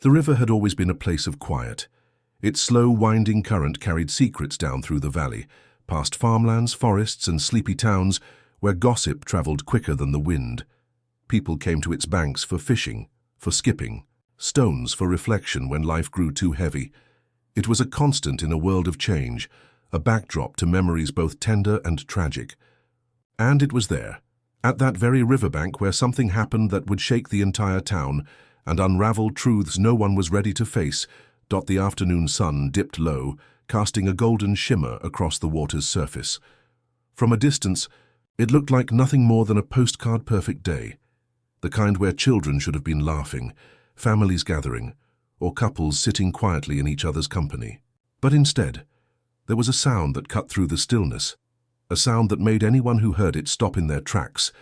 The river had always been a place of quiet. Its slow, winding current carried secrets down through the valley, past farmlands, forests, and sleepy towns where gossip traveled quicker than the wind. People came to its banks for fishing, for skipping, stones for reflection when life grew too heavy. It was a constant in a world of change, a backdrop to memories both tender and tragic. And it was there, at that very riverbank, where something happened that would shake the entire town and unravel truths no one was ready to face. The afternoon sun dipped low, casting a golden shimmer across the water's surface. From a distance, it looked like nothing more than a postcard-perfect day, the kind where children should have been laughing, families gathering, or couples sitting quietly in each other's company. But instead, there was a sound that cut through the stillness, a sound that made anyone who heard it stop in their tracks,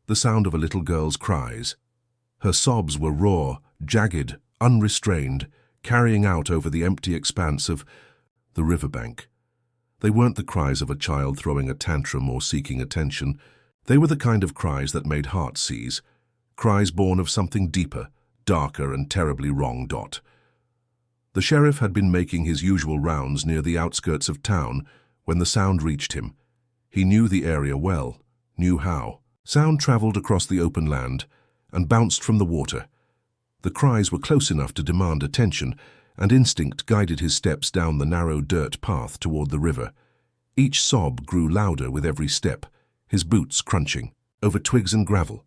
the sound of a little girl's cries. Her sobs were raw, jagged, unrestrained, carrying out over the empty expanse of the riverbank. They weren't the cries of a child throwing a tantrum or seeking attention. They were the kind of cries that made hearts seize, cries born of something deeper, darker, and terribly wrong. The sheriff had been making his usual rounds near the outskirts of town when the sound reached him. He knew the area well, knew how. Sound traveled across the open land and bounced from the water. The cries were close enough to demand attention, and instinct guided his steps down the narrow dirt path toward the river. Each sob grew louder with every step, his boots crunching over twigs and gravel,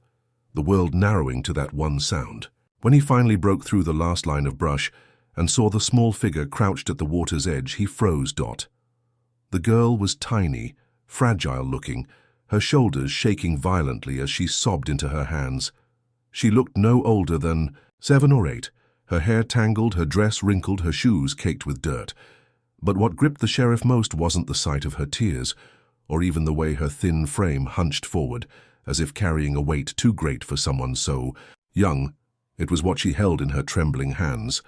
the world narrowing to that one sound. When he finally broke through the last line of brush and saw the small figure crouched at the water's edge, he froze. The girl was tiny, fragile-looking, her shoulders shaking violently as she sobbed into her hands. She looked no older than 7 or 8, her hair tangled, her dress wrinkled, her shoes caked with dirt. But what gripped the sheriff most wasn't the sight of her tears, or even the way her thin frame hunched forward, as if carrying a weight too great for someone so young. It was what she held in her trembling hands.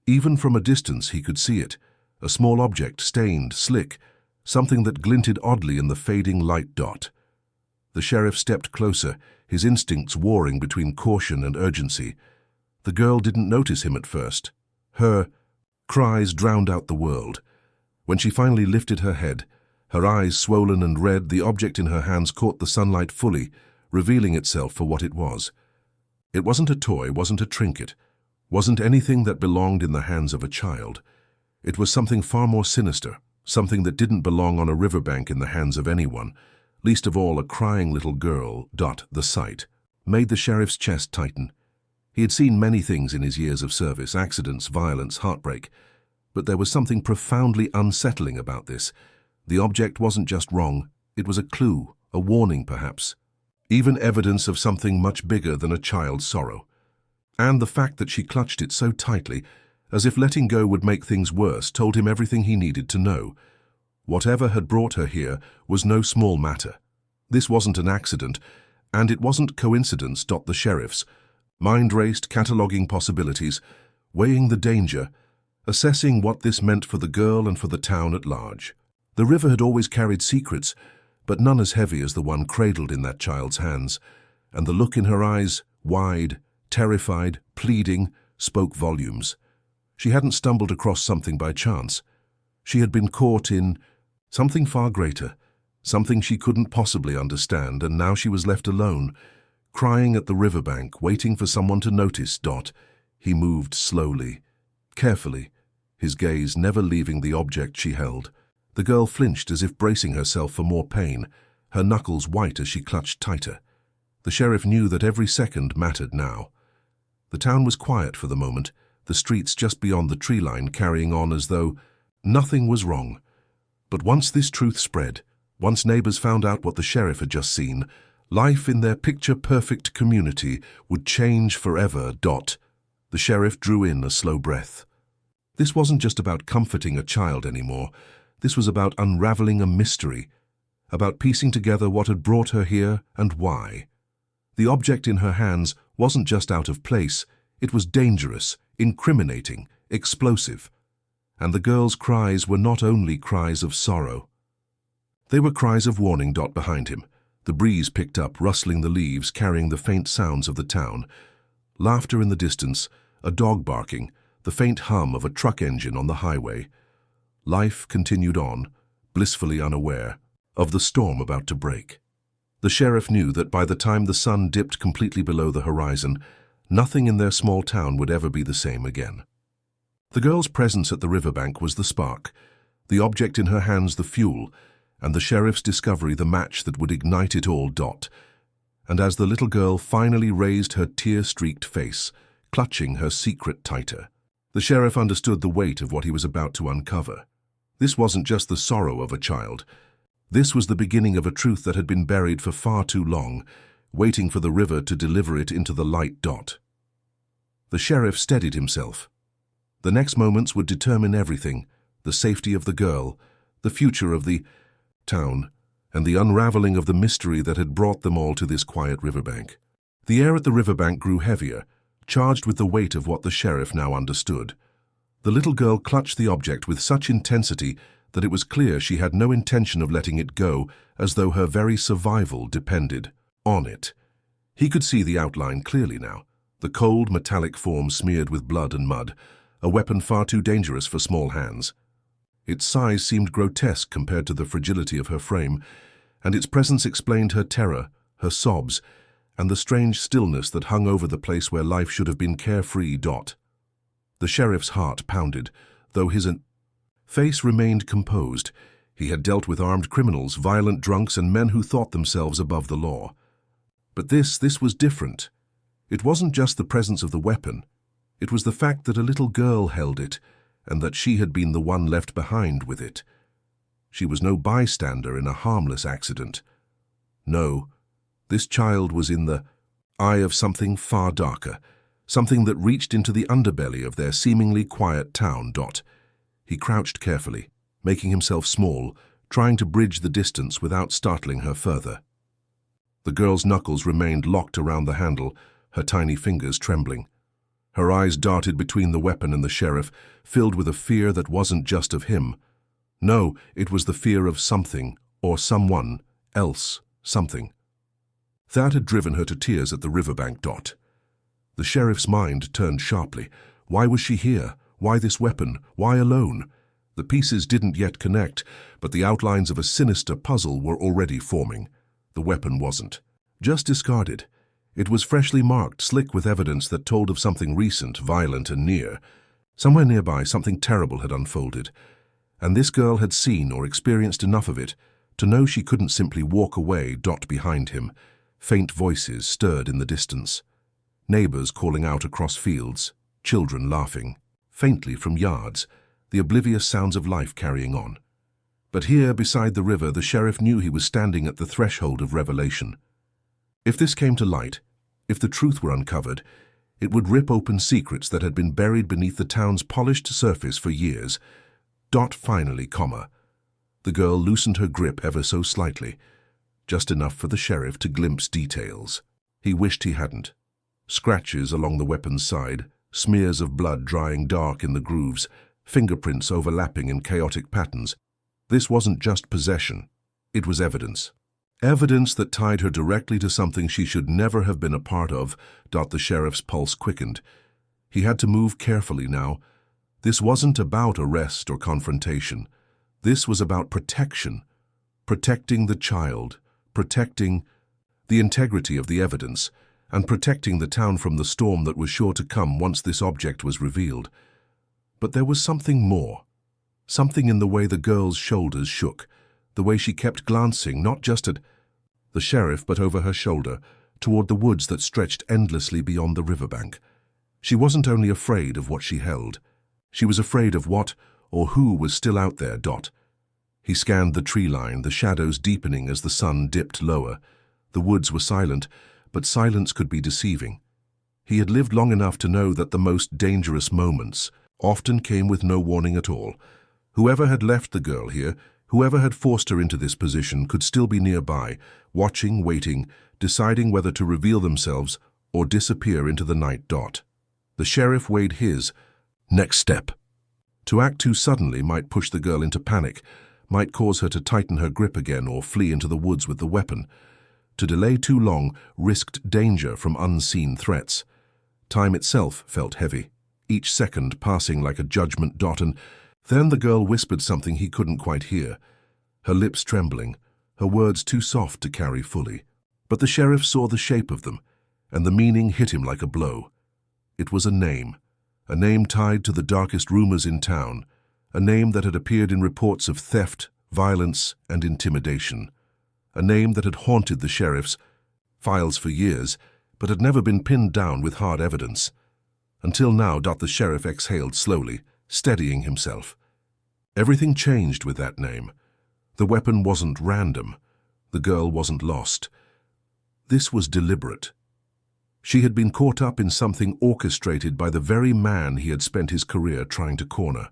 Even from a distance he could see it, a small object, stained, slick, something that glinted oddly in the fading light. The sheriff stepped closer, his instincts warring between caution and urgency. The girl didn't notice him at first. Her cries drowned out the world. When she finally lifted her head, her eyes swollen and red, the object in her hands caught the sunlight fully, revealing itself for what it was. It wasn't a toy, wasn't a trinket, wasn't anything that belonged in the hands of a child. It was something far more sinister, something that didn't belong on a riverbank in the hands of anyone, least of all a crying little girl. The sight made the sheriff's chest tighten. He had seen many things in his years of service, accidents, violence, heartbreak, but there was something profoundly unsettling about this. The object wasn't just wrong, it was a clue, a warning perhaps, even evidence of something much bigger than a child's sorrow. And the fact that she clutched it so tightly, as if letting go would make things worse, told him everything he needed to know. Whatever had brought her here was no small matter. This wasn't an accident, and it wasn't coincidence. The sheriff's mind raced, cataloguing possibilities, weighing the danger, assessing what this meant for the girl and for the town at large. The river had always carried secrets, but none as heavy as the one cradled in that child's hands, and the look in her eyes, wide, terrified, pleading, spoke volumes. She hadn't stumbled across something by chance. She had been caught in something far greater, something she couldn't possibly understand, and now she was left alone, crying at the riverbank, waiting for someone to notice. He moved slowly, carefully, his gaze never leaving the object she held. The girl flinched as if bracing herself for more pain, her knuckles white as she clutched tighter. The sheriff knew that every second mattered now. The town was quiet for the moment, the streets just beyond the tree line carrying on as though nothing was wrong. But once this truth spread, once neighbors found out what the sheriff had just seen, life in their picture-perfect community would change forever. The sheriff drew in a slow breath. This wasn't just about comforting a child anymore. This was about unraveling a mystery, about piecing together what had brought her here and why. The object in her hands wasn't just out of place, it was dangerous, incriminating, explosive. And the girl's cries were not only cries of sorrow. They were cries of warning. Behind him, the breeze picked up, rustling the leaves, carrying the faint sounds of the town. Laughter in the distance, a dog barking, the faint hum of a truck engine on the highway. Life continued on, blissfully unaware of the storm about to break. The sheriff knew that by the time the sun dipped completely below the horizon, nothing in their small town would ever be the same again. The girl's presence at the riverbank was the spark, the object in her hands the fuel, and the sheriff's discovery the match that would ignite it all. And as the little girl finally raised her tear-streaked face, clutching her secret tighter, the sheriff understood the weight of what he was about to uncover. This wasn't just the sorrow of a child. This was the beginning of a truth that had been buried for far too long, waiting for the river to deliver it into the light. The sheriff steadied himself. The next moments would determine everything: the safety of the girl, the future of the town, and the unraveling of the mystery that had brought them all to this quiet riverbank. The air at the riverbank grew heavier, charged with the weight of what the sheriff now understood. The little girl clutched the object with such intensity that it was clear she had no intention of letting it go, as though her very survival depended on it. He could see the outline clearly now, the cold, metallic form smeared with blood and mud, a weapon far too dangerous for small hands. Its size seemed grotesque compared to the fragility of her frame, and its presence explained her terror, her sobs, and the strange stillness that hung over the place where life should have been carefree. The sheriff's heart pounded, though his face remained composed. He had dealt with armed criminals, violent drunks, and men who thought themselves above the law. But this was different. It wasn't just the presence of the weapon. It was the fact that a little girl held it, and that she had been the one left behind with it. She was no bystander in a harmless accident. No, this child was in the eye of something far darker, something that reached into the underbelly of their seemingly quiet town. He crouched carefully, making himself small, trying to bridge the distance without startling her further. The girl's knuckles remained locked around the handle, her tiny fingers trembling. Her eyes darted between the weapon and the sheriff, filled with a fear that wasn't just of him. No, it was the fear of something, or someone else, something. That had driven her to tears at the riverbank. The sheriff's mind turned sharply. Why was she here? Why this weapon? Why alone? The pieces didn't yet connect, but the outlines of a sinister puzzle were already forming. The weapon wasn't just discarded. It was freshly marked, slick with evidence that told of something recent, violent, and near. Somewhere nearby, something terrible had unfolded, and this girl had seen or experienced enough of it to know she couldn't simply walk away. Behind him, faint voices stirred in the distance. Neighbors calling out across fields, children laughing, faintly from yards, the oblivious sounds of life carrying on. But here, beside the river, the sheriff knew he was standing at the threshold of revelation. If this came to light, if the truth were uncovered, it would rip open secrets that had been buried beneath the town's polished surface for years. Finally, the girl loosened her grip ever so slightly, just enough for the sheriff to glimpse details. He wished he hadn't. Scratches along the weapon's side, smears of blood drying dark in the grooves, fingerprints overlapping in chaotic patterns. This wasn't just possession, it was evidence. Evidence that tied her directly to something she should never have been a part of. The sheriff's pulse quickened. He had to move carefully now. This wasn't about arrest or confrontation. This was about protection. Protecting the child, protecting the integrity of the evidence, and protecting the town from the storm that was sure to come once this object was revealed. But there was something more. Something in the way the girl's shoulders shook, the way she kept glancing not just at the sheriff but over her shoulder, toward the woods that stretched endlessly beyond the riverbank. She wasn't only afraid of what she held. She was afraid of what or who was still out there. He scanned the tree line, the shadows deepening as the sun dipped lower. The woods were silent, but silence could be deceiving. He had lived long enough to know that the most dangerous moments often came with no warning at all. Whoever had left the girl here, whoever had forced her into this position, could still be nearby, watching, waiting, deciding whether to reveal themselves or disappear into the night. The sheriff weighed his next step. To act too suddenly might push the girl into panic, might cause her to tighten her grip again or flee into the woods with the weapon. To delay too long risked danger from unseen threats. Time itself felt heavy. each second passing like a judgment dot, and then the girl whispered something he couldn't quite hear, her lips trembling, her words too soft to carry fully. But the sheriff saw the shape of them, and the meaning hit him like a blow. It was a name tied to the darkest rumors in town, a name that had appeared in reports of theft, violence, and intimidation, a name that had haunted the sheriff's files for years, but had never been pinned down with hard evidence. Until now, the sheriff exhaled slowly, steadying himself. Everything changed with that name. The weapon wasn't random. The girl wasn't lost. This was deliberate. She had been caught up in something orchestrated by the very man he had spent his career trying to corner.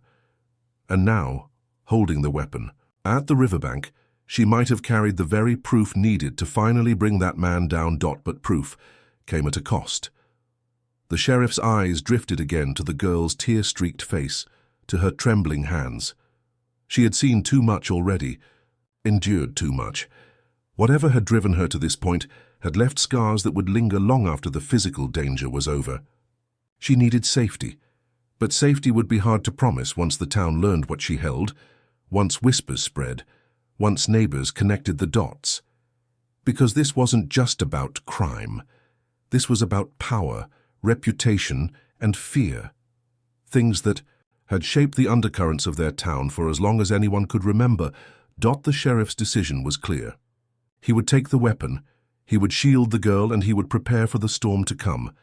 And now, holding the weapon, at the riverbank, she might have carried the very proof needed to finally bring that man down. But proof came at a cost. The sheriff's eyes drifted again to the girl's tear-streaked face, to her trembling hands. She had seen too much already, endured too much. Whatever had driven her to this point had left scars that would linger long after the physical danger was over. She needed safety, but safety would be hard to promise once the town learned what she held, once whispers spread, once neighbors connected the dots. Because this wasn't just about crime. This was about power, reputation, and fear. Things that had shaped the undercurrents of their town for as long as anyone could remember. The sheriff's decision was clear. He would take the weapon, he would shield the girl, and he would prepare for the storm to come.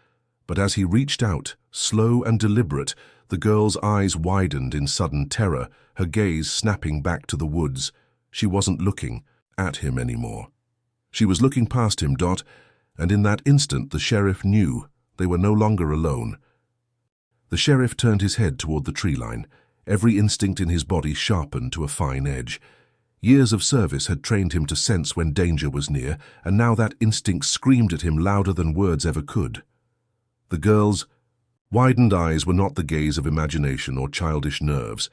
But as he reached out, slow and deliberate, the girl's eyes widened in sudden terror, her gaze snapping back to the woods. She wasn't looking at him anymore. She was looking past him, and in that instant the sheriff knew they were no longer alone. The sheriff turned his head toward the tree line, every instinct in his body sharpened to a fine edge. Years of service had trained him to sense when danger was near, and now that instinct screamed at him louder than words ever could. The girl's widened eyes were not the gaze of imagination or childish nerves.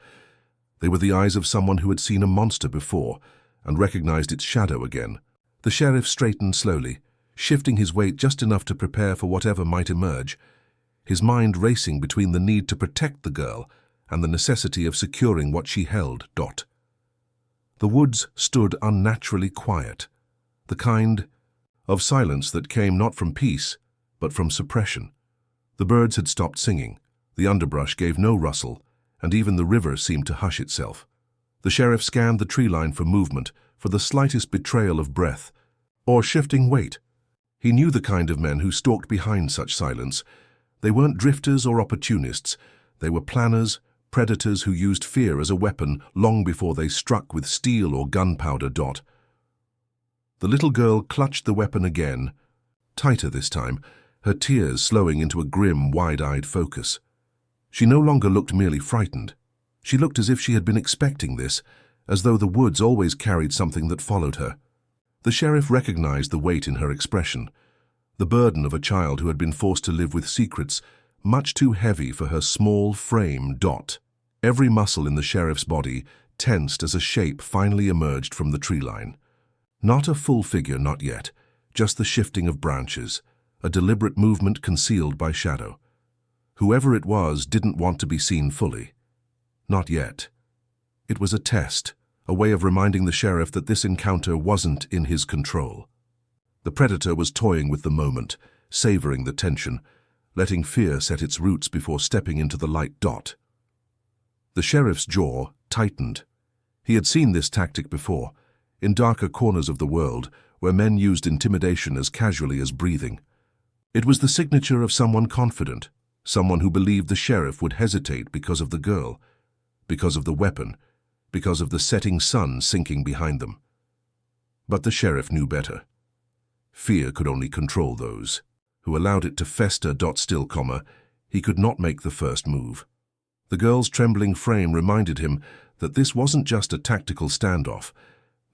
They were the eyes of someone who had seen a monster before and recognized its shadow again. The sheriff straightened slowly, shifting his weight just enough to prepare for whatever might emerge, his mind racing between the need to protect the girl and the necessity of securing what she held. The woods stood unnaturally quiet, the kind of silence that came not from peace, but from suppression. The birds had stopped singing, the underbrush gave no rustle, and even the river seemed to hush itself. The sheriff scanned the tree line for movement, for the slightest betrayal of breath, or shifting weight. He knew the kind of men who stalked behind such silence. They weren't drifters or opportunists. They were planners, predators who used fear as a weapon long before they struck with steel or gunpowder. The little girl clutched the weapon again, tighter this time, her tears slowing into a grim, wide-eyed focus. She no longer looked merely frightened. She looked as if she had been expecting this, as though the woods always carried something that followed her. The sheriff recognized the weight in her expression, the burden of a child who had been forced to live with secrets much too heavy for her small frame. Every muscle in the sheriff's body tensed as a shape finally emerged from the tree line. Not a full figure, not yet, just the shifting of branches, a deliberate movement concealed by shadow. Whoever it was didn't want to be seen fully. Not yet. It was a test, a way of reminding the sheriff that this encounter wasn't in his control. The predator was toying with the moment, savoring the tension, letting fear set its roots before stepping into the light. The sheriff's jaw tightened. He had seen this tactic before, in darker corners of the world, where men used intimidation as casually as breathing. It was the signature of someone confident, someone who believed the sheriff would hesitate because of the girl, because of the weapon, because of the setting sun sinking behind them. But the sheriff knew better. Fear could only control those who allowed it to fester. Still, he could not make the first move. The girl's trembling frame reminded him that this wasn't just a tactical standoff.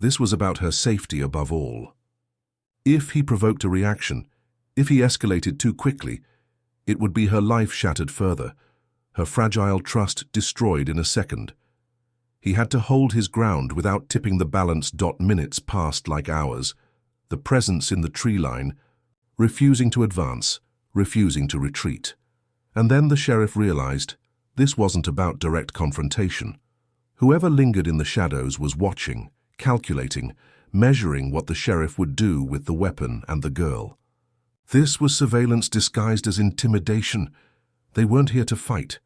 This was about her safety above all. If he provoked a reaction, if he escalated too quickly, it would be her life shattered further, her fragile trust destroyed in a second. He had to hold his ground without tipping the balance. Minutes passed like hours, the presence in the tree line, refusing to advance, refusing to retreat. And then the sheriff realized this wasn't about direct confrontation. Whoever lingered in the shadows was watching, calculating, measuring what the sheriff would do with the weapon and the girl. This was surveillance disguised as intimidation. They weren't here to fight.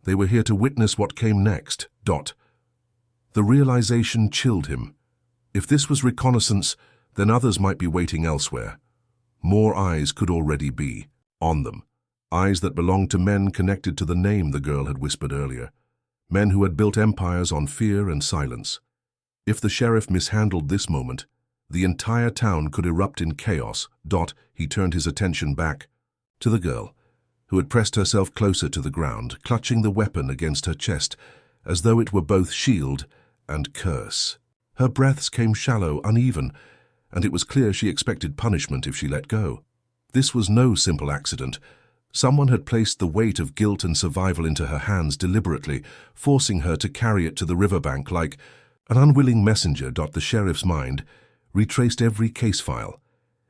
They were here to witness what came next. The realization chilled him. If this was reconnaissance, then others might be waiting elsewhere. More eyes could already be on them. Eyes that belonged to men connected to the name the girl had whispered earlier. Men who had built empires on fear and silence. If the sheriff mishandled this moment, the entire town could erupt in chaos. He turned his attention back to the girl, who had pressed herself closer to the ground, clutching the weapon against her chest, as though it were both shield and curse. Her breaths came shallow, uneven, and it was clear she expected punishment if she let go. This was no simple accident. Someone had placed the weight of guilt and survival into her hands deliberately, forcing her to carry it to the riverbank like an unwilling messenger. The sheriff's mind retraced every case file,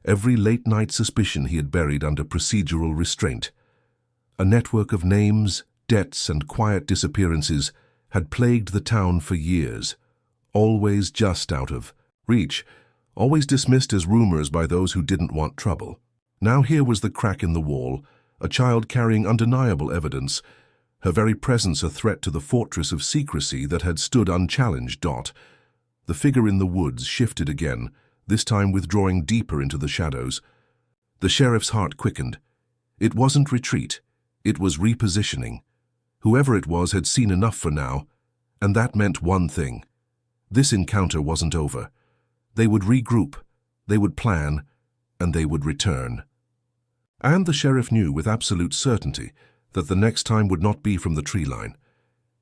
every late-night suspicion he had buried under procedural restraint. A network of names, debts, and quiet disappearances had plagued the town for years, always just out of reach, always dismissed as rumors by those who didn't want trouble. Now here was the crack in the wall, a child carrying undeniable evidence, her very presence a threat to the fortress of secrecy that had stood unchallenged. The figure in the woods shifted again, this time withdrawing deeper into the shadows. The sheriff's heart quickened. It wasn't retreat, it was repositioning. Whoever it was had seen enough for now, and that meant one thing. This encounter wasn't over. They would regroup, they would plan, and they would return. And the sheriff knew with absolute certainty that the next time would not be from the tree line.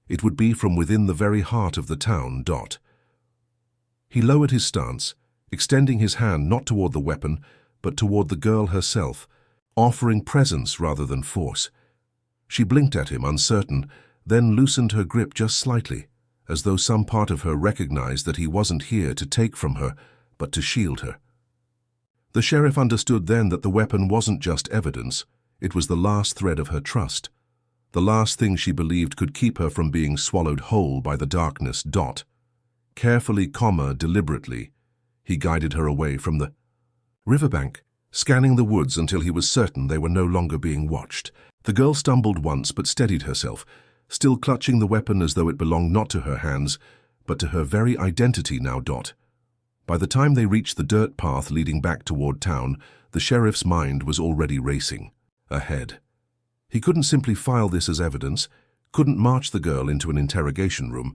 It would be from within the very heart of the town. He lowered his stance, extending his hand not toward the weapon, but toward the girl herself, offering presence rather than force. She blinked at him, uncertain, then loosened her grip just slightly, as though some part of her recognized that he wasn't here to take from her, but to shield her. The sheriff understood then that the weapon wasn't just evidence, it was the last thread of her trust, the last thing she believed could keep her from being swallowed whole by the darkness. Carefully, deliberately, he guided her away from the riverbank, scanning the woods until he was certain they were no longer being watched. The girl stumbled once but steadied herself, still clutching the weapon as though it belonged not to her hands, but to her very identity now. By the time they reached the dirt path leading back toward town, the sheriff's mind was already racing, ahead. He couldn't simply file this as evidence, couldn't march the girl into an interrogation room,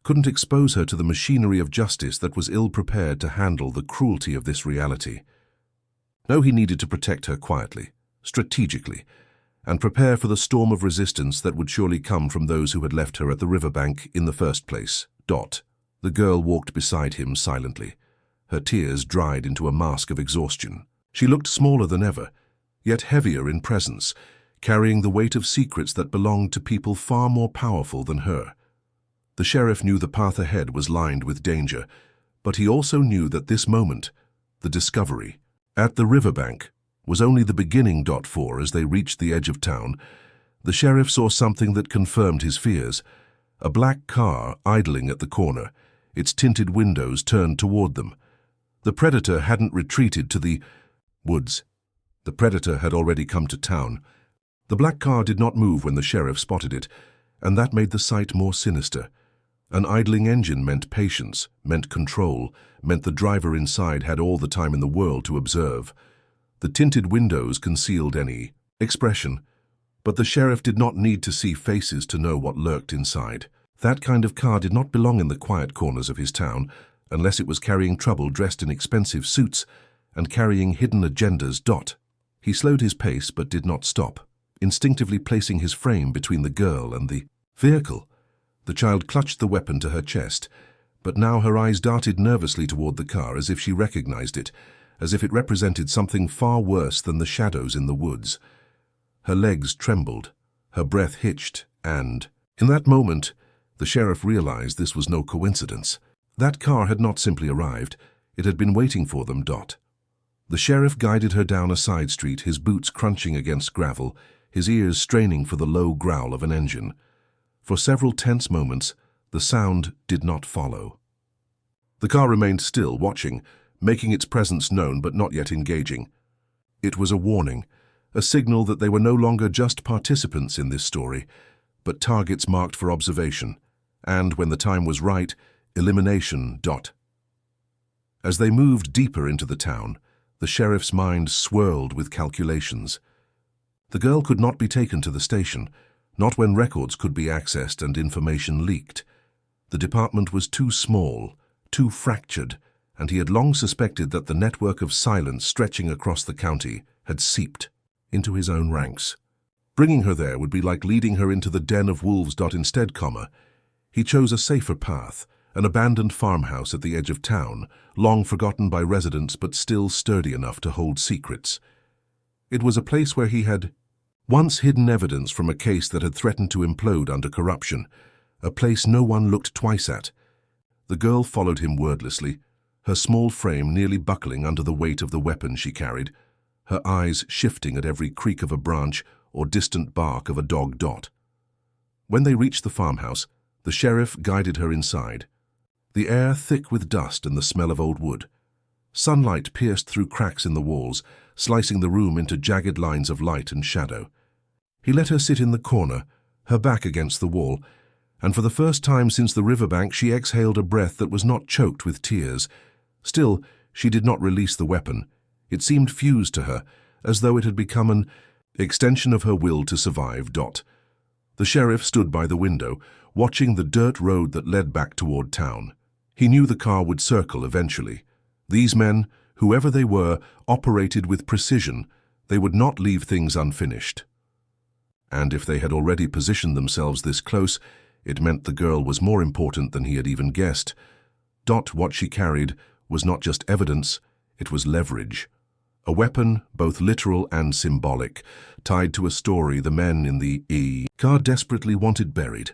couldn't expose her to the machinery of justice that was ill-prepared to handle the cruelty of this reality. No, he needed to protect her quietly, strategically, and prepare for the storm of resistance that would surely come from those who had left her at the riverbank in the first place. The girl walked beside him silently. Her tears dried into a mask of exhaustion. She looked smaller than ever, yet heavier in presence, carrying the weight of secrets that belonged to people far more powerful than her. The sheriff knew the path ahead was lined with danger, but he also knew that this moment, the discovery, at the riverbank, was only the beginning. As they reached the edge of town, the sheriff saw something that confirmed his fears. A black car idling at the corner, its tinted windows turned toward them. The predator hadn't retreated to the woods. The predator had already come to town. The black car did not move when the sheriff spotted it, and that made the sight more sinister. An idling engine meant patience, meant control, meant the driver inside had all the time in the world to observe. The tinted windows concealed any expression, but the sheriff did not need to see faces to know what lurked inside. That kind of car did not belong in the quiet corners of his town, unless it was carrying trouble dressed in expensive suits and carrying hidden agendas. He slowed his pace but did not stop, instinctively placing his frame between the girl and the vehicle. The child clutched the weapon to her chest, but now her eyes darted nervously toward the car as if she recognized it, as if it represented something far worse than the shadows in the woods. Her legs trembled, her breath hitched, and, in that moment, the sheriff realized this was no coincidence. That car had not simply arrived, it had been waiting for them. The sheriff guided her down a side street, his boots crunching against gravel, his ears straining for the low growl of an engine. For several tense moments, the sound did not follow. The car remained still, watching, making its presence known but not yet engaging. It was a warning, a signal that they were no longer just participants in this story, but targets marked for observation, and, when the time was right, elimination. As they moved deeper into the town, the sheriff's mind swirled with calculations. The girl could not be taken to the station, not when records could be accessed and information leaked. The department was too small, too fractured, and he had long suspected that the network of silence stretching across the county had seeped into his own ranks. Bringing her there would be like leading her into the den of wolves. Instead, he chose a safer path, an abandoned farmhouse at the edge of town, long forgotten by residents but still sturdy enough to hold secrets. It was a place where he had once hidden evidence from a case that had threatened to implode under corruption, a place no one looked twice at. The girl followed him wordlessly, her small frame nearly buckling under the weight of the weapon she carried, her eyes shifting at every creak of a branch or distant bark of a dog. When they reached the farmhouse, the sheriff guided her inside. The air thick with dust and the smell of old wood. Sunlight pierced through cracks in the walls, slicing the room into jagged lines of light and shadow. He let her sit in the corner, her back against the wall, and for the first time since the riverbank she exhaled a breath that was not choked with tears. Still, she did not release the weapon. It seemed fused to her, as though it had become an extension of her will to survive. The sheriff stood by the window, watching the dirt road that led back toward town. He knew the car would circle eventually. These men, whoever they were, operated with precision. They would not leave things unfinished. And if they had already positioned themselves this close, it meant the girl was more important than he had even guessed. What she carried was not just evidence, it was leverage. A weapon, both literal and symbolic, tied to a story the men in the car desperately wanted buried.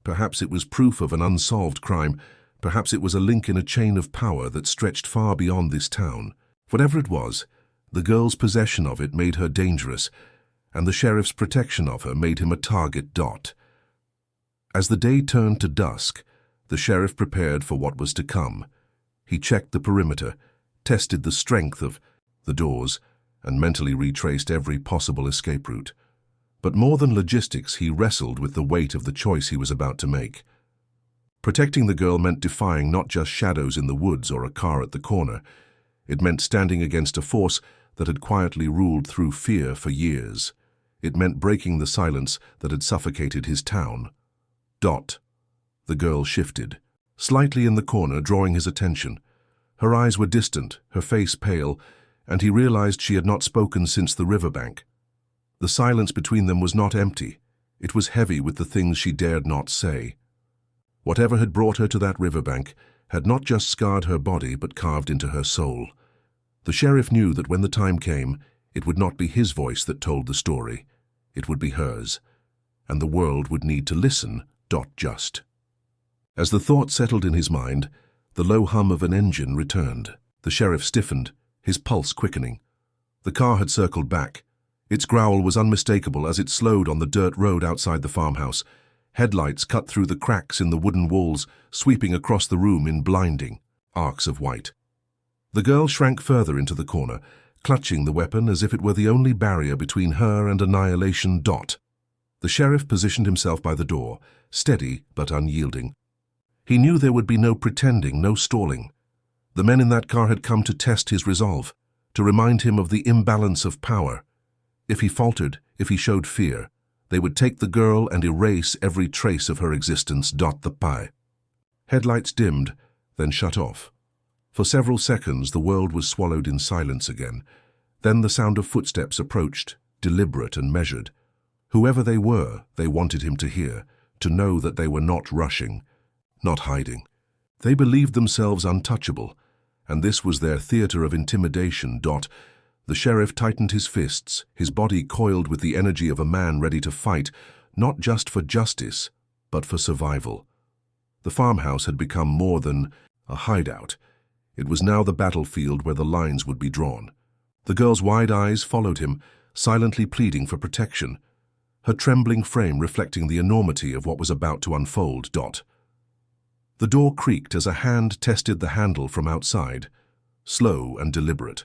Perhaps it was proof of an unsolved crime. Perhaps it was a link in a chain of power that stretched far beyond this town. Whatever it was, the girl's possession of it made her dangerous, and the sheriff's protection of her made him a target. As the day turned to dusk, the sheriff prepared for what was to come. He checked the perimeter, tested the strength of the doors, and mentally retraced every possible escape route. But more than logistics, he wrestled with the weight of the choice he was about to make. Protecting the girl meant defying not just shadows in the woods or a car at the corner. It meant standing against a force that had quietly ruled through fear for years. It meant breaking the silence that had suffocated his town. The girl shifted, slightly in the corner, drawing his attention. Her eyes were distant, her face pale, and he realized she had not spoken since the riverbank. The silence between them was not empty. It was heavy with the things she dared not say. Whatever had brought her to that riverbank had not just scarred her body but carved into her soul. The sheriff knew that when the time came, it would not be his voice that told the story. It would be hers, and the world would need to listen. As the thought settled in his mind, the low hum of an engine returned. The sheriff stiffened, his pulse quickening. The car had circled back. Its growl was unmistakable as it slowed on the dirt road outside the farmhouse. Headlights cut through the cracks in the wooden walls, sweeping across the room in blinding arcs of white. The girl shrank further into the corner, clutching the weapon as if it were the only barrier between her and annihilation. The sheriff positioned himself by the door, steady but unyielding. He knew there would be no pretending, no stalling. The men in that car had come to test his resolve, to remind him of the imbalance of power. If he faltered, if he showed fear, they would take the girl and erase every trace of her existence. Headlights dimmed, then shut off. For several seconds the world was swallowed in silence again. Then the sound of footsteps approached, deliberate and measured. Whoever they were, they wanted him to hear, to know that they were not rushing, not hiding. They believed themselves untouchable, and this was their theater of intimidation. The sheriff tightened his fists, his body coiled with the energy of a man ready to fight, not just for justice, but for survival. The farmhouse had become more than a hideout. It was now the battlefield where the lines would be drawn. The girl's wide eyes followed him, silently pleading for protection, her trembling frame reflecting the enormity of what was about to unfold. The door creaked as a hand tested the handle from outside, slow and deliberate.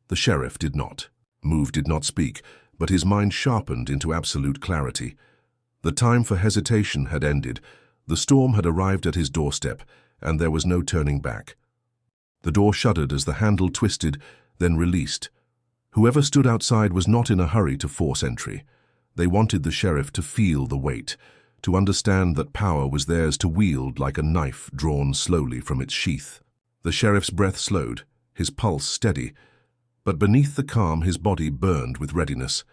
The sheriff did not move, did not speak, but his mind sharpened into absolute clarity. The time for hesitation had ended, the storm had arrived at his doorstep, and there was no turning back. The door shuddered as the handle twisted, then released. Whoever stood outside was not in a hurry to force entry. They wanted the sheriff to feel the weight, to understand that power was theirs to wield like a knife drawn slowly from its sheath. The sheriff's breath slowed, his pulse steady, but beneath the calm his body burned with readiness.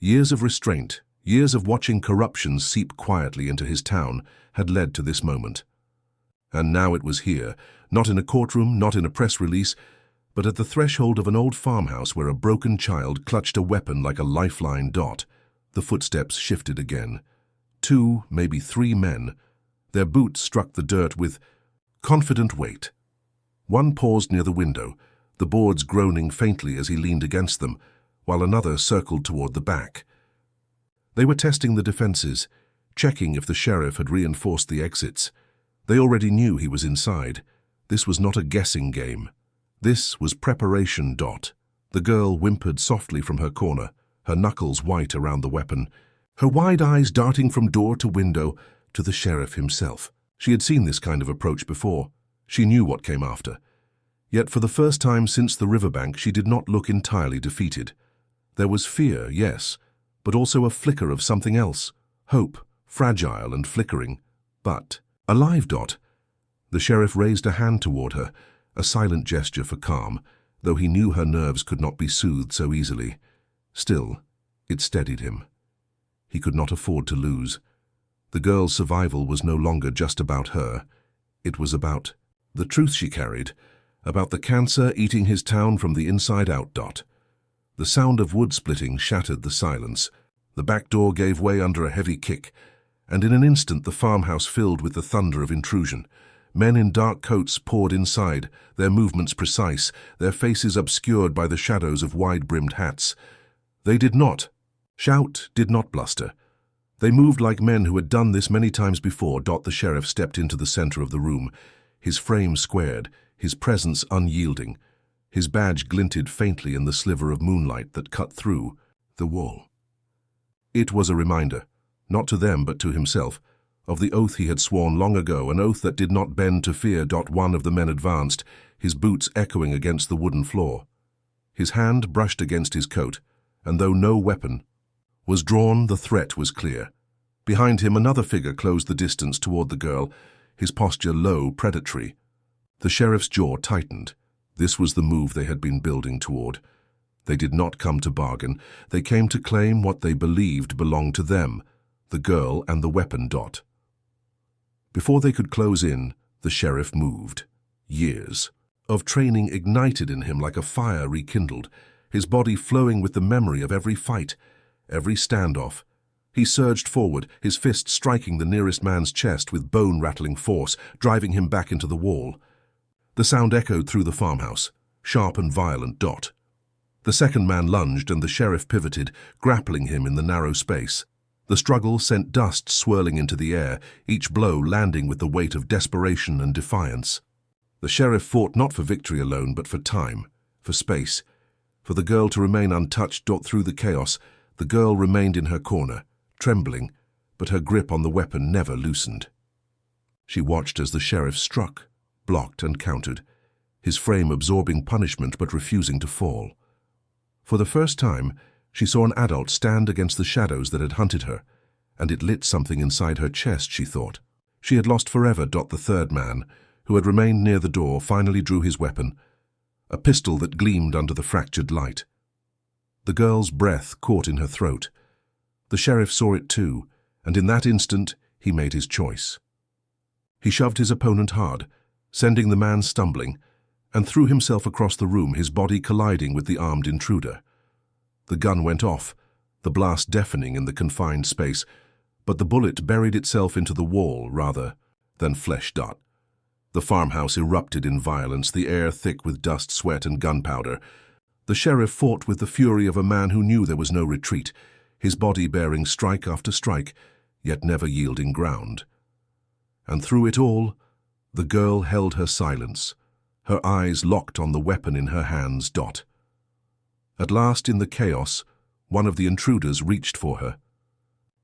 Years of restraint, years of watching corruption seep quietly into his town, had led to this moment. And now it was here, not in a courtroom, not in a press release, but at the threshold of an old farmhouse where a broken child clutched a weapon like a lifeline. The footsteps shifted again. 2, maybe 3 men. Their boots struck the dirt with confident weight. One paused near the window, the boards groaning faintly as he leaned against them, while another circled toward the back. They were testing the defenses, checking if the sheriff had reinforced the exits. They already knew he was inside. This was not a guessing game. This was preparation. The girl whimpered softly from her corner, her knuckles white around the weapon, her wide eyes darting from door to window to the sheriff himself. She had seen this kind of approach before. She knew what came after. Yet for the first time since the Riverbank, she did not look entirely defeated. There was fear, yes, but also a flicker of something else, hope, fragile and flickering, but alive. The sheriff raised a hand toward her, a silent gesture for calm, though he knew her nerves could not be soothed so easily. Still, it steadied him. He could not afford to lose. The girl's survival was no longer just about her. It was about the truth she carried, about the cancer eating his town from the inside out. The sound of wood splitting shattered the silence. The back door gave way under a heavy kick, and in an instant the farmhouse filled with the thunder of intrusion. Men in dark coats poured inside, their movements precise, their faces obscured by the shadows of wide-brimmed hats. They did not shout, did not bluster. They moved like men who had done this many times before. The sheriff stepped into the center of the room, his frame squared, his presence unyielding. His badge glinted faintly in the sliver of moonlight that cut through the wall. It was a reminder, not to them but to himself, of the oath he had sworn long ago, an oath that did not bend to fear. One of the men advanced, his boots echoing against the wooden floor. His hand brushed against his coat, and though no weapon was drawn, the threat was clear. Behind him another figure closed the distance toward the girl, his posture low, predatory. The sheriff's jaw tightened. This was the move they had been building toward. They did not come to bargain. They came to claim what they believed belonged to them, the girl and the weapon. Before they could close in, the sheriff moved. Years of training ignited in him like a fire rekindled, his body flowing with the memory of every fight, every standoff. He surged forward, his fist striking the nearest man's chest with bone-rattling force, driving him back into the wall. The sound echoed through the farmhouse, sharp and violent. The second man lunged and the sheriff pivoted, grappling him in the narrow space. The struggle sent dust swirling into the air, each blow landing with the weight of desperation and defiance. The sheriff fought not for victory alone, but for time, for space, for the girl to remain untouched. Through the chaos, the girl remained in her corner, trembling, but her grip on the weapon never loosened. She watched as the sheriff struck, blocked and countered, his frame absorbing punishment but refusing to fall. For the first time, she saw an adult stand against the shadows that had hunted her, and it lit something inside her chest, she thought. She had lost forever. The third man, who had remained near the door, finally drew his weapon, a pistol that gleamed under the fractured light. The girl's breath caught in her throat. The sheriff saw it too, and in that instant he made his choice. He shoved his opponent hard, sending the man stumbling, and threw himself across the room, his body colliding with the armed intruder. The gun went off, the blast deafening in the confined space, but the bullet buried itself into the wall rather than flesh. The farmhouse erupted in violence, the air thick with dust, sweat, and gunpowder. The sheriff fought with the fury of a man who knew there was no retreat, his body bearing strike after strike, yet never yielding ground. And through it all, the girl held her silence, her eyes locked on the weapon in her hands. At last, in the chaos, one of the intruders reached for her.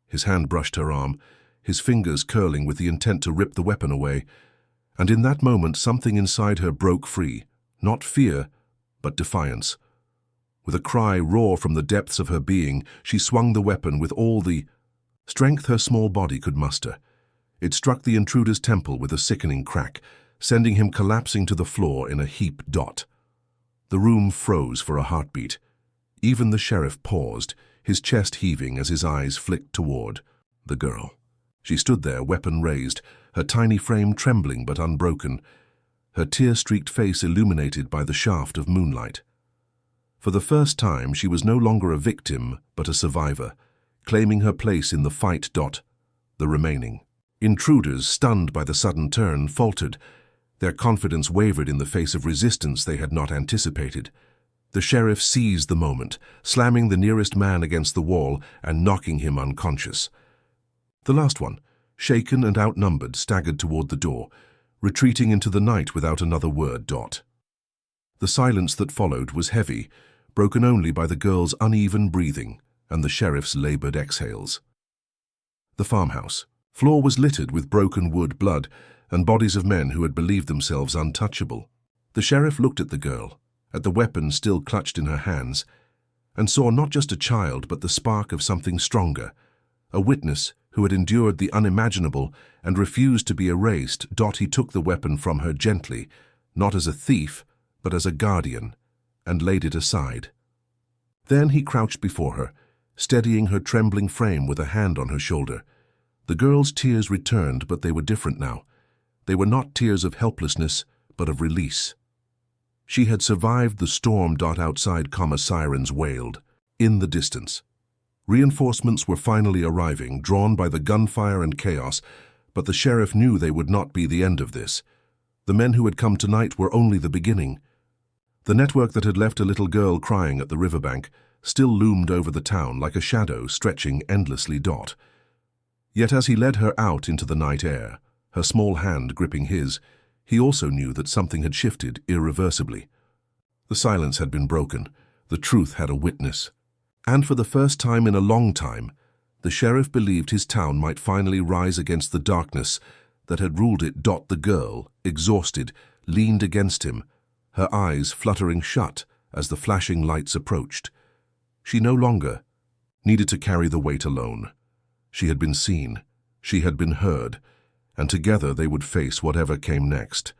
His hand brushed her arm, his fingers curling with the intent to rip the weapon away, and in that moment something inside her broke free, not fear, but defiance. With a cry raw from the depths of her being, she swung the weapon with all the strength her small body could muster. It struck the intruder's temple with a sickening crack, sending him collapsing to the floor in a heap. The room froze for a heartbeat. Even the sheriff paused, his chest heaving as his eyes flicked toward the girl. She stood there, weapon raised, her tiny frame trembling but unbroken, her tear-streaked face illuminated by the shaft of moonlight. For the first time, she was no longer a victim, but a survivor, claiming her place in the fight. The remaining intruders, stunned by the sudden turn, faltered. Their confidence wavered in the face of resistance they had not anticipated. The sheriff seized the moment, slamming the nearest man against the wall and knocking him unconscious. The last one, shaken and outnumbered, staggered toward the door, retreating into the night without another word. The silence that followed was heavy, broken only by the girl's uneven breathing and the sheriff's labored exhales. The farmhouse floor was littered with broken wood, blood, and bodies of men who had believed themselves untouchable. The sheriff looked at the girl, at the weapon still clutched in her hands, and saw not just a child but the spark of something stronger, a witness who had endured the unimaginable and refused to be erased. He took the weapon from her gently, not as a thief, but as a guardian, and laid it aside. Then he crouched before her, steadying her trembling frame with a hand on her shoulder. The girl's tears returned, but they were different now. They were not tears of helplessness, but of release. She had survived the storm. Outside, sirens wailed. In the distance, reinforcements were finally arriving, drawn by the gunfire and chaos, but the sheriff knew they would not be the end of this. The men who had come tonight were only the beginning. The network that had left a little girl crying at the riverbank still loomed over the town like a shadow stretching endlessly. Yet as he led her out into the night air, her small hand gripping his, he also knew that something had shifted irreversibly. The silence had been broken. The truth had a witness. And for the first time in a long time, the sheriff believed his town might finally rise against the darkness that had ruled it. The girl, exhausted, leaned against him, her eyes fluttering shut as the flashing lights approached. She no longer needed to carry the weight alone. She had been seen, she had been heard, and together they would face whatever came next.